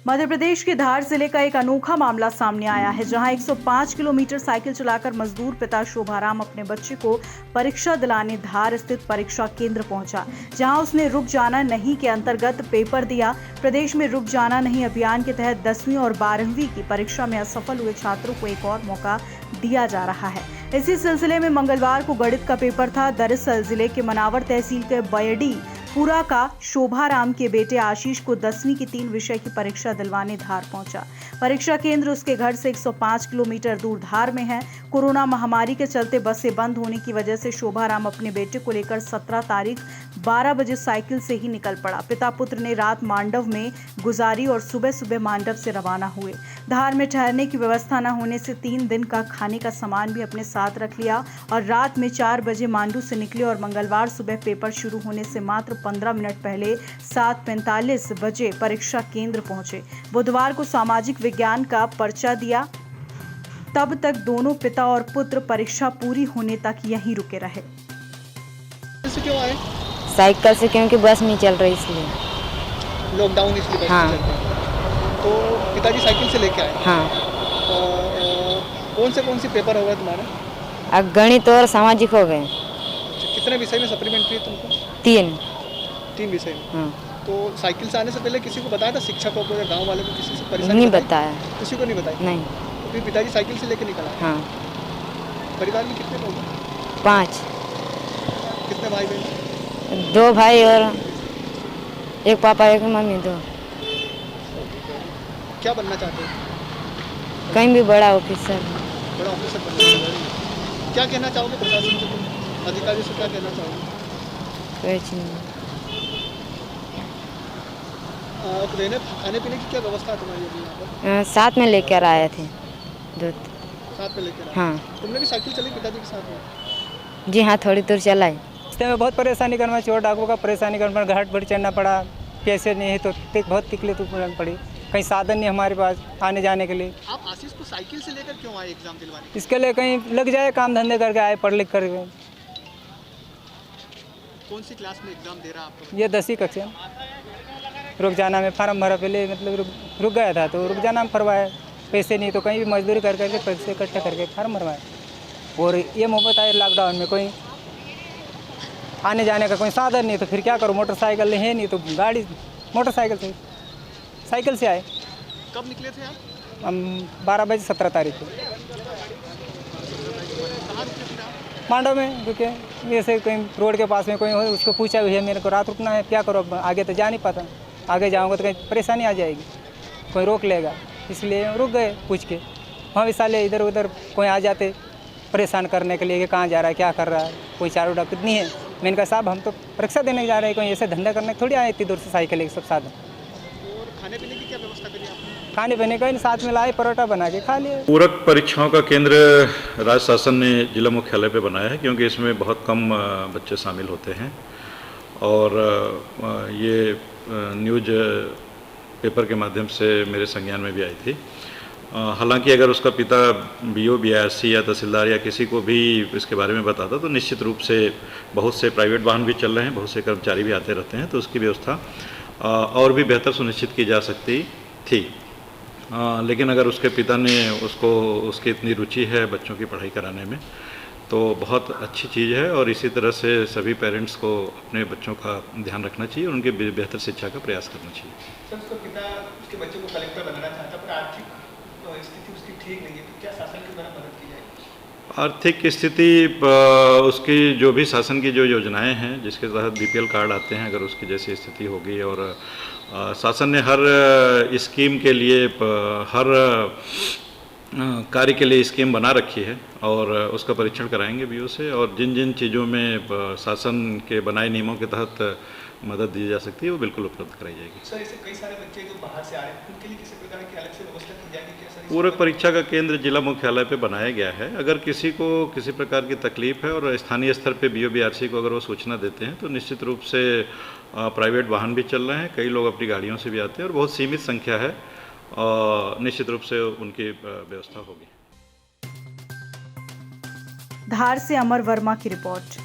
मध्य प्रदेश के धार जिले का एक अनोखा मामला सामने आया है, जहां 105 किलोमीटर साइकिल चलाकर मजदूर पिता शोभाराम अपने बच्चे को परीक्षा दिलाने धार स्थित परीक्षा केंद्र पहुंचा, जहां उसने रुक जाना नहीं के अंतर्गत पेपर दिया। प्रदेश में रुक जाना नहीं अभियान के तहत 10वीं और 12वीं की परीक्षा में असफल हुए छात्रों को एक और मौका दिया जा रहा है। इसी सिलसिले में मंगलवार को गणित का पेपर था। दरअसल जिले के मनावर तहसील के बयडी पूरा का शोभाराम के बेटे आशीष को 10वीं की 3 विषय की परीक्षा दिलवाने धार पहुंचा। परीक्षा केंद्र उसके घर से 105 किलोमीटर दूर धार में है। कोरोना महामारी के चलते बसें बंद होने की वजह से शोभाराम अपने बेटे को लेकर 17 तारीख 12 बजे साइकिल से ही निकल पड़ा। पिता पुत्र ने रात मांडव में गुजारी और सुबह सुबह मांडव से रवाना हुए। धार में ठहरने की व्यवस्था न होने से 3 दिन का खाने का सामान भी अपने साथ रख लिया और रात में 4 बजे मांडू से निकले और मंगलवार सुबह पेपर शुरू होने से मात्र 15 मिनट पहले 7:45 बजे परीक्षा केंद्र पहुंचे। बुधवार को सामाजिक विज्ञान का पर्चा दिया। तब तक दोनों पिता और पुत्र परीक्षा पूरी होने तक यहीं रुके रहे। क्यों आए? साइकिल से, क्योंकि बस नहीं चल रही इसलिए। लॉकडाउन इसलिए बस हाँ। नहीं चल रहा। तो पिताजी साइकिल से लेके आए। हाँ। कौन से पेपर हो गए तुम्हारे? अब गणित और सामाजिक हो गए। कितने विषय में सप्लीमेंट्री तुमको? 3 विषय में। हाँ। तो साइकिल से आने से पहले किसी को बताया था, शिक्षकों को या गांव वाले को, किसी से परेशानी नहीं बताई? बताया। किसी को नहीं बताया? नहीं। तो फिर पिताजी साइकिल से लेके निकला। हाँ। परिवार में कितने लोग हैं? 5। कितने भाई बहन? 2 भाई और एक पापा एक मम्मी 2। क्या बनना चाहते हो? कहीं भी बड़ा ऑफिसर। बड़ा ऑफिसर बनना चाहते हो। क्या कहना चाहोगे प्रशासन से, तुम अधिकारियों से क्या कहना चाहोगे? कुछ नहीं। रहने खाने पीने की क्या व्यवस्था है तुम्हारी अभी यहाँ पर? साथ में लेकर आए थे दूध। साथ में लेकर आए? हाँ। तुमने भी साइकिल चलाई पिताजी के साथ में? जी हाँ, थोड़ी दूर चलाई। रास्ते में बहुत परेशानी करना, चोर डाकुओं का परेशानी करना, घाट पर चढ़ना पड़ा। पैसे नहीं है तो बहुत तकलीफ पड़ी। कहीं साधन नहीं हमारे पास आने जाने के लिए। आप आशीष को साइकिल से लेकर क्यों आए एग्जाम दिलवाने? इसके लिए कहीं लग जाए, काम धंधे करके आए, पढ़ लिख कर। कौन सी क्लास में एग्जाम दे रहा है आपको? ये 10वीं कक्षा में। रुक जाना में फार्म भरा, पहले मतलब रुक गया था तो रुक जाना में फरवाया। पैसे नहीं तो कहीं भी मजदूरी कर करके पैसे इकट्ठे करके फार्म भरवाए। और ये मोहब्बत आए लॉकडाउन में, कोई आने जाने का कोई साधन नहीं तो फिर क्या करो, मोटरसाइकिल है नहीं तो गाड़ी मोटरसाइकिल से, साइकिल से आए। कब निकले थे आप? हम 12 बजे 17 तारीख को कहाँ रुके फिर आप? मांडव में रुके। जैसे कहीं रोड के पास में कोई हो, उसको पूछा भी है मेरे को रात रुकना है, क्या करो, अब आगे तो जा नहीं पाता, आगे जाऊँगा तो कहीं परेशानी आ जाएगी, कोई रोक लेगा, इसलिए रुक गए पूछ के। वहाँ भी साले इधर उधर कोई आ जाते परेशान करने के लिए कि कहाँ जा रहा है, क्या कर रहा है, कोई चारों डाक कितनी है। मैंने कहा साहब हम तो परीक्षा देने जा रहे हैं, कोई ऐसे धंधा करने थोड़ी आए इतनी दूर से साइकिल एक सब साधन। और खाने पीने की क्या व्यवस्था करी आपने? खाने पीने का साथ में लाए, परोठा बना के खा लिए। पूरक परीक्षाओं का केंद्र राज्य शासन ने जिला मुख्यालय पे बनाया है, क्योंकि इसमें बहुत कम बच्चे शामिल होते हैं और ये न्यूज़ पेपर के माध्यम से मेरे संज्ञान में भी आई थी। हालांकि अगर उसका पिता बीओ, बीआरसी या तहसीलदार या किसी को भी इसके बारे में बताता तो निश्चित रूप से बहुत से प्राइवेट वाहन भी चल रहे हैं, बहुत से कर्मचारी भी आते रहते हैं, तो उसकी व्यवस्था और भी बेहतर सुनिश्चित की जा सकती थी। लेकिन अगर उसके पिता ने उसकी इतनी रुचि है बच्चों की पढ़ाई कराने में तो बहुत अच्छी चीज़ है और इसी तरह से सभी पेरेंट्स को अपने बच्चों का ध्यान रखना चाहिए और उनके बेहतर शिक्षा का प्रयास करना चाहिए। सर, उसका पिता उसके बच्चे को कलेक्टर बनाना चाहता पर आर्थिक स्थिति उसकी ठीक नहीं है, तो क्या शासन के द्वारा मदद की जाएगी? आर्थिक स्थिति उसकी जो भी शासन की जो योजनाएं हैं जिसके तहत बीपीएल कार्ड आते हैं, अगर उसकी जैसी स्थिति होगी और शासन ने हर स्कीम के लिए हर कार्य के लिए स्कीम बना रखी है और उसका परीक्षण कराएंगे बीओ से और जिन जिन चीज़ों में शासन के बनाए नियमों के तहत मदद दी जा सकती है वो बिल्कुल उपलब्ध कराई जाएगी। सर, ऐसे कई सारे बच्चे जो बाहर से आ रहे हैं उनके लिए किसी प्रकार की अलग से व्यवस्था की जाएगी क्या सर? पूरक परीक्षा का केंद्र जिला मुख्यालय पे बनाया गया है। अगर किसी को किसी प्रकार की तकलीफ है और स्थानीय स्तर पे बीओ बीआरसी को अगर वो सूचना देते हैं तो निश्चित रूप से प्राइवेट वाहन भी चल रहे हैं, कई लोग अपनी गाड़ियों से भी आते हैं और बहुत सीमित संख्या है, निश्चित रूप से उनकी व्यवस्था होगी। धार से अमर वर्मा की रिपोर्ट।